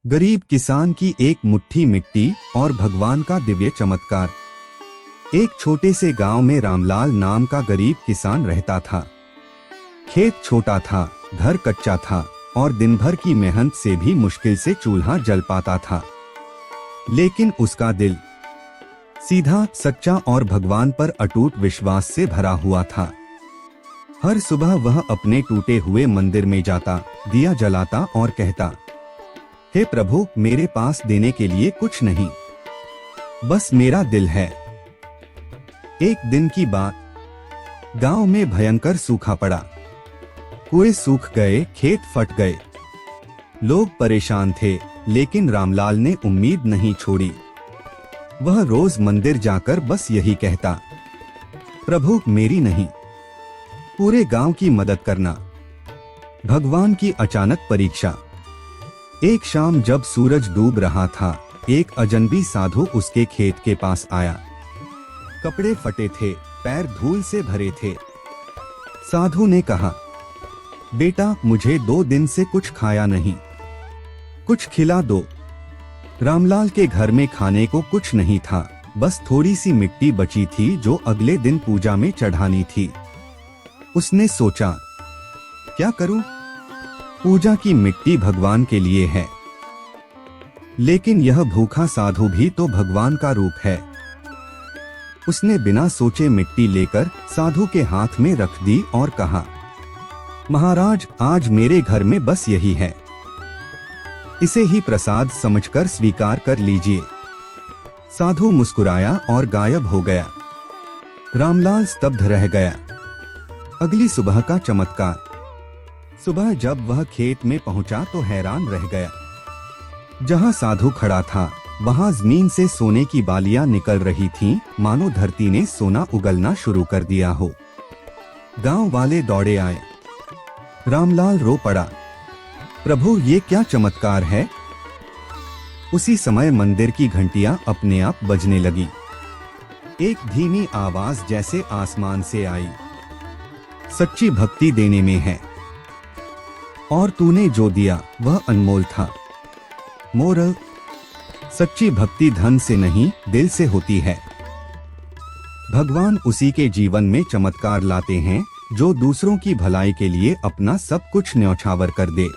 गरीब किसान की एक मुट्ठी मिट्टी और भगवान का दिव्य चमत्कार। एक छोटे से गांव में रामलाल नाम का गरीब किसान रहता था। खेत छोटा था, घर कच्चा था और दिन भर की मेहनत से भी मुश्किल से चूल्हा जल पाता था। लेकिन उसका दिल सीधा, सच्चा और भगवान पर अटूट विश्वास से भरा हुआ था। हर सुबह वह अपने टूटे हुए मंदिर में जाता, दिया जलाता और कहता, हे प्रभु, मेरे पास देने के लिए कुछ नहीं, बस मेरा दिल है। एक दिन की बात, गांव में भयंकर सूखा पड़ा। कुएं सूख गए, खेत फट गए। लोग परेशान थे, लेकिन रामलाल ने उम्मीद नहीं छोड़ी। वह रोज मंदिर जाकर बस यही कहता, प्रभु, मेरी नहीं, पूरे गांव की मदद करना। भगवान की अचानक परीक्षा। एक शाम जब सूरज डूब रहा था, एक अजनबी साधु उसके खेत के पास आया। कपड़े फटे थे, पैर धूल से भरे थे। साधु ने कहा, बेटा, मुझे 2 दिन से कुछ खाया नहीं, कुछ खिला दो। रामलाल के घर में खाने को कुछ नहीं था, बस थोड़ी सी मिट्टी बची थी जो अगले दिन पूजा में चढ़ानी थी। उसने सोचा, क्या करूं? पूजा की मिट्टी भगवान के लिए है, लेकिन यह भूखा साधु भी तो भगवान का रूप है। उसने बिना सोचे मिट्टी लेकर साधु के हाथ में रख दी और कहा, महाराज, आज मेरे घर में बस यही है, इसे ही प्रसाद समझकर स्वीकार कर लीजिए। साधु मुस्कुराया और गायब हो गया। रामलाल स्तब्ध रह गया। अगली सुबह का चमत्कार। सुबह जब वह खेत में पहुंचा तो हैरान रह गया। जहां साधु खड़ा था, वहां जमीन से सोने की बालियां निकल रही थीं, मानो धरती ने सोना उगलना शुरू कर दिया हो। गांव वाले दौड़े आए। रामलाल रो पड़ा, प्रभु, ये क्या चमत्कार है? उसी समय मंदिर की घंटियां अपने आप बजने लगी। एक धीमी आवाज जैसे आसमान से आई, सच्ची भक्ति देने में है, और तूने जो दिया वह अनमोल था। मोरल: सच्ची भक्ति धन से नहीं, दिल से होती है। भगवान उसी के जीवन में चमत्कार लाते हैं जो दूसरों की भलाई के लिए अपना सब कुछ न्यौछावर कर दे।